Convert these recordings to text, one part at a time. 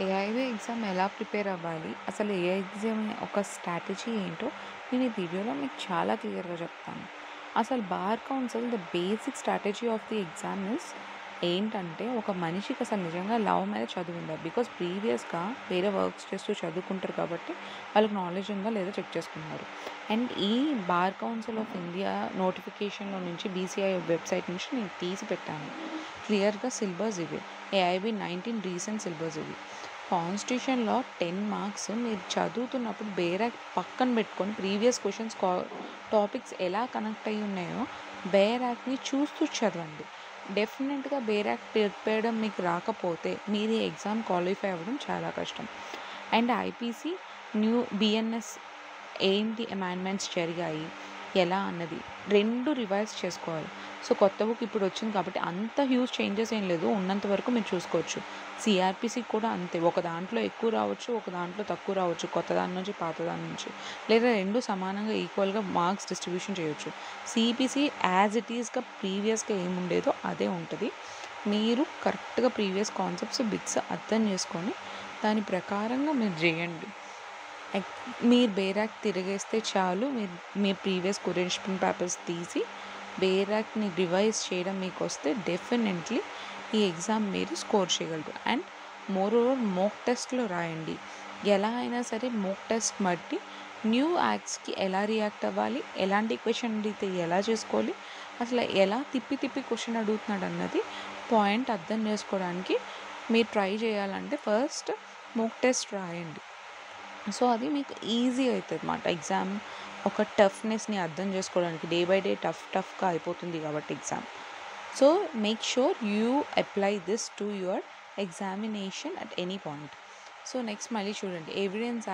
ఏఐబీ exam ఎలా prepare అవ్వాలి? అసలు ఏ ఎగ్జామ్ ఒక స్ట్రాటజీ ఏంటో నేను ఈ వీడియోలో మీకు చాలా క్లియర్‌గా చెప్తాను. అసలు bar council the basic strategy of the exam is ఏంటంటే, ఒక మనిషికి అసలు నిజంగా లవ్ మీద చదువుందా? బికాజ్ ప్రీవియస్‌గా వేరే వర్క్స్ చేస్తూ చదువుకుంటారు కాబట్టి వాళ్ళకి నాలెడ్జ్ ఉందా లేదా చెక్ చేసుకుంటున్నారు. అండ్ ఈ బార్ కౌన్సిల్ ఆఫ్ ఇండియా నోటిఫికేషన్‌లో నుంచి బీసీఐ వెబ్‌సైట్ నుంచి నేను తీసి పెట్టాను. క్లియర్‌గా సిలబస్ ఇవి. ఏఐబీ 19 రీసెంట్ సిలబస్ ఇవి. కాన్స్టిట్యూషన్‌లో 10 మార్క్స్ మీరు చదువుతున్నప్పుడు బేరాక్ పక్కన పెట్టుకొని ప్రీవియస్ క్వెషన్స్ టాపిక్స్ ఎలా కనెక్ట్ అయ్యి ఉన్నాయో బేరాక్‌ని చూస్తూ చదవండి. డెఫినెట్‌గా బేరాక్ తిప్పేయడం మీకు రాకపోతే మీరు ఈ ఎగ్జామ్ క్వాలిఫై అవ్వడం చాలా కష్టం. అండ్ ఐపీసీ న్యూ బిఎన్ఎస్ ఏంటి అమెండ్మెంట్స్ జరిగాయి, ఎలా అన్నది 2 రివైజ్ చేసుకోవాలి. సో, కొత్త బుక్ ఇప్పుడు వచ్చింది కాబట్టి అంత హ్యూజ్ చేంజెస్ ఏం లేదు. ఉన్నంత వరకు మీరు చూసుకోవచ్చు. సిఆర్‌పిసి కూడా అంతే. ఒక దాంట్లో ఎక్కువ రావచ్చు, ఒక దాంట్లో తక్కువ రావచ్చు. కొత్త దాని నుంచి, పాత దాని నుంచి. లేదా 2 సమానంగా ఈక్వల్‌గా మార్క్స్ డిస్ట్రిబ్యూషన్ చేయొచ్చు. సిపిసి యాజ్ ఇట్ ఈస్‌గా ప్రీవియస్‌గా ఏముండేదో అదే ఉంటది. మీరు కరెక్ట్‌గా ప్రీవియస్ కాన్సెప్ట్స్, బిట్స్ అర్థం చేసుకొని దాని ప్రకారంగా మీరు చేయండి. ఎక్ మీరు బేరాక్ తిరిగేస్తే చాలు. మీ ప్రీవియస్ క్వెషన్ పేపర్స్ తీసి బేరాక్‌ని రివైజ్ చేయడం మీకొస్తే డెఫినెట్‌లీ ఈ ఎగ్జామ్ మీరు స్కోర్ చేయగలరు. అండ్ మోరోవర్ మోక్ టెస్ట్‌లో రాయండి. ఎలా అయినా సరే మోక్ టెస్ట్ బట్టి న్యూ యాక్ట్స్‌కి ఎలా రియాక్ట్ అవ్వాలి, ఎలాంటి క్వెషన్ అడిగితే ఎలా చేసుకోవాలి, అసలు ఎలా తిప్పి తిప్పి క్వెషన్ అడుగుతున్నాడన్నది పాయింట్ అర్థం చేసుకోవడానికి మీరు ట్రై చేయాలంటే ఫస్ట్ మోక్ టెస్ట్ రాయండి. సో, అది మీకు ఈజీ అయితదన్నమాట. ఎగ్జామ్ ఒక టఫ్‌నెస్‌ని అర్థం చేసుకోవడానికి డే బై డే టఫ్‌గా అయిపోతుంది కాబట్టి exam. So, make sure you apply this to your examination at any point. So, next మళ్ళీ చూడండి ఎవిడెన్స్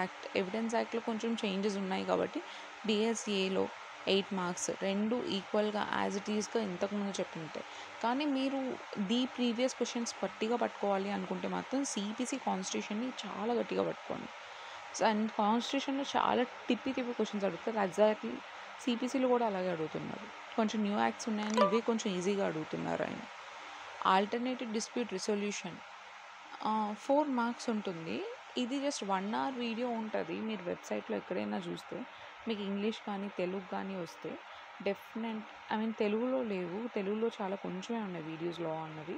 యాక్ట్‌లో కొంచెం చేంజెస్ ఉన్నాయి కాబట్టి బీఎస్ఏలో 8 మార్క్స్ 2 ఈక్వల్‌గా యాజ్ ఇట్ ఈస్‌గా ఇంతకుముందు చెప్పినట్టే. కానీ మీరు ప్రీవియస్ క్వెషన్స్ గట్టిగా పట్టుకోవాలి అనుకుంటే మాత్రం సిపిసి కాన్స్టిట్యూషన్‌ని చాలా గట్టిగా పట్టుకోండి. అండ్ కాన్స్టిట్యూషన్‌లో చాలా తిప్పి తిప్పి క్వెషన్స్ అడుగుతారు. ఎగ్జాక్ట్‌లీ సిపిసిలో కూడా అలాగే అడుగుతున్నారు. కొంచెం న్యూ యాక్ట్స్ ఉన్నాయని ఇవే కొంచెం ఈజీగా అడుగుతున్నారు ఆయన. ఆల్టర్నేటివ్ డిస్ప్యూట్ రిసొల్యూషన్ 4 మార్క్స్ ఉంటుంది. ఇది జస్ట్ 1 అవర్ వీడియో ఉంటది. మీరు వెబ్‌సైట్‌లో ఎక్కడైనా చూస్తే మీకు ఇంగ్లీష్ కానీ, తెలుగు కానీ వస్తే తెలుగులో లేవు. తెలుగులో చాలా కొంచెమే ఉన్నాయి వీడియోస్‌లో అన్నవి.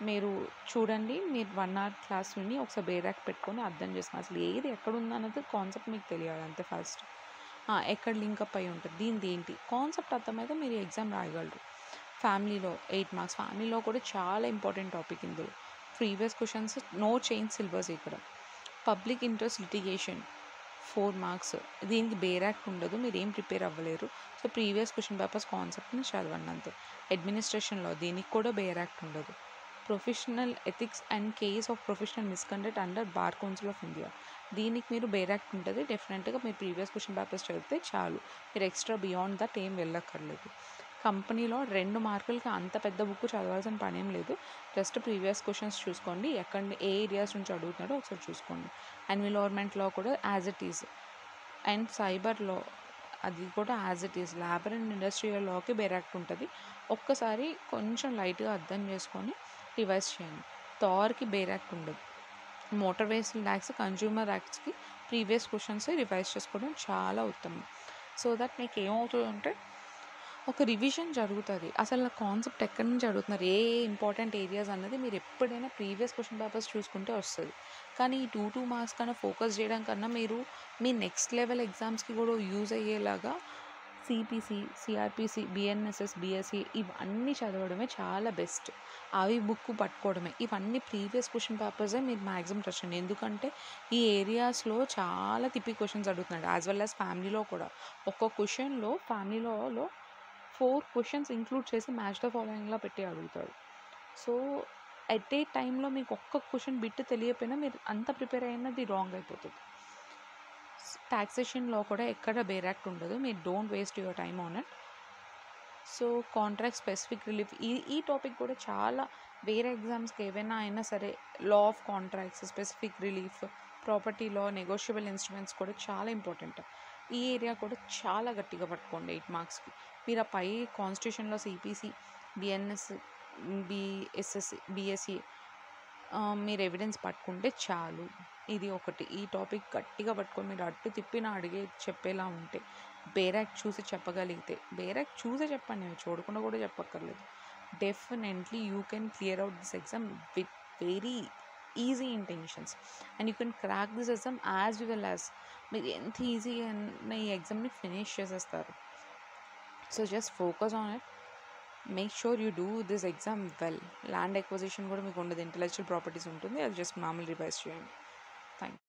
మీరు చూడండి. మీరు 1 అవర్ క్లాస్ విని ఒకసారి బేరాక్ పెట్టుకొని అర్థం చేసుకోండి. అసలు ఏది ఎక్కడుందన్నది కాన్సెప్ట్ మీకు తెలియాలి అంతే ఫస్ట్. ఎక్కడ లింకప్ అయ్యి ఉంటది. దీనిదేంటి కాన్సెప్ట్ అర్థమైతే మీరు ఎగ్జామ్ రాయగలరు. ఫ్యామిలీలో 8 మార్క్స్. ఫ్యామిలీలో కూడా చాలా ఇంపార్టెంట్ టాపిక్ ఇందులో. Previous questions no change syllabus ఇక్కడ. Public interest litigation 4 marks. దీనికి బేరాక్ ఉండదు. మీరేం ప్రిపేర్ అవ్వలేరు. సో, ప్రీవియస్ క్వెషన్ పేపర్స్ కాన్సెప్ట్‌ని చదవండి అంతే. అడ్మినిస్ట్రేషన్‌లో దీనికి కూడా బేరాక్ట్ ఉండదు. Professional ethics and case of professional misconduct under bar council of India. దీనికి మీరు బేరాక్ట్ ఉంటుంది. డెఫినెట్‌గా మీరు ప్రీవియస్ క్వెషన్ పేపర్స్ చదివితే చాలు. మీరు ఎక్స్ట్రా బియాండ్ దట్ ఏం వెళ్ళక్కర్లేదు. కంపెనీలో 2 మార్కులకి అంత పెద్ద బుక్ చదవాల్సిన పనేం లేదు. జస్ట్ ప్రీవియస్ క్వెషన్స్ చూసుకోండి. ఏ ఏరియాస్ నుంచి అడుగుతున్నాడో ఒకసారి చూసుకోండి. ఎన్విరాన్మెంట్లో కూడా యాజ్ ఇట్ ఈజ్. అండ్ సైబర్‌లో అది కూడా as it is. Labour and industrial లాకి బేరాక్ట్ ఉంటుంది. ఒక్కసారి కొంచెం లైట్‌గా అర్థం చేసుకొని రివైజ్ చేయండి. థార్‌కి బేరాక్ట్ ఉండదు. మోటార్ వెహికల్ యాక్ట్స్, కన్జ్యూమర్ యాక్ట్స్‌కి ప్రీవియస్ క్వెషన్స్ రివైజ్ చేసుకోవడం చాలా ఉత్తమం. సో దట్ మీకు ఏమవుతుందంటే ఒక రివిజన్ జరుగుతుంది. అసలు కాన్సెప్ట్ ఎక్కడి నుంచి అడుగుతున్నారు, ఏ ఇంపార్టెంట్ ఏరియాస్ అన్నది మీరు ఎప్పుడైనా ప్రీవియస్ క్వెషన్ పేపర్స్ చూసుకుంటే వస్తుంది. కానీ ఈ 2 మార్క్స్ కన్నా ఫోకస్ చేయడం కన్నా మీరు మీ నెక్స్ట్ లెవెల్ ఎగ్జామ్స్కి కూడా యూజ్ అయ్యేలాగా సిపిసి, సిఆర్పిసి, బిఎన్ఎస్ఎస్, బిఎస్సి ఇవన్నీ చదవడమే చాలా బెస్ట్. అవి బుక్ పట్టుకోవడమే. ఇవన్నీ ప్రీవియస్ క్వెషన్ పేపర్సే మీరు మ్యాక్సిమం టచ్ చేయండి. ఎందుకంటే ఈ ఏరియాస్లో చాలా తిప్పి క్వెషన్స్ అడుగుతున్నాడు. యాజ్ వెల్ యాజ్ ఫ్యామిలీలో కూడా. ఒక్కో క్వెషన్లో ఫ్యామిలీలో 4 క్వెషన్స్ ఇంక్లూడ్ చేసి మ్యాచ్ ద ఫాలోయింగ్‌లా పెట్టి అడుగుతాడు. సో, ఎట్ ఏ టైంలో మీకు ఒక్క క్వెషన్ బిట్ తెలియకపోయినా మీరు అంత ప్రిపేర్ అయినది రాంగ్ అయిపోతుంది. టాక్సేషన్‌లో కూడా ఎక్కడ బేరాక్ట్ ఉండదు. మీరు don't waste your time on it. So, contract specific relief ఈ టాపిక్ కూడా చాలా వేరే ఎగ్జామ్స్‌కి ఏవైనా అయినా సరే law of contracts, specific relief, property law, negotiable instruments కూడా చాలా ఇంపార్టెంట్. ఈ ఏరియా కూడా చాలా గట్టిగా పట్టుకోండి 8 మార్క్స్‌కి. మీరు ఆ పై కాన్స్టిట్యూషన్‌లో సిపిసి, బిఎన్ఎస్, బిఎస్ఎస్, బిఎస్సి మీరు ఎవిడెన్స్ పట్టుకుంటే చాలు. ఇది ఒకటి. ఈ టాపిక్ గట్టిగా పట్టుకొని మీరు అటు తిప్పినా అడిగే చెప్పేలా ఉంటే, బేరాక్ చూసి చెప్పగలిగితే, బేరాక్ చూసే చెప్పండి, మీరు చూడకుండా కూడా చెప్పక్కర్లేదు. Definitely you can clear out this exam with very easy intentions and you can crack this exam as well as మీరు ఎంత ఈజీగా ఈ ఎగ్జామ్ని ఫినిష్ చేసేస్తారు. So just focus on it. Make sure you do this exam well. Land acquisition కూడా మీకు ఉండదు, intellectual properties ఉంటుంది, అది జస్ట్ మామూలు రివైజ్ చేయండి. Thank you.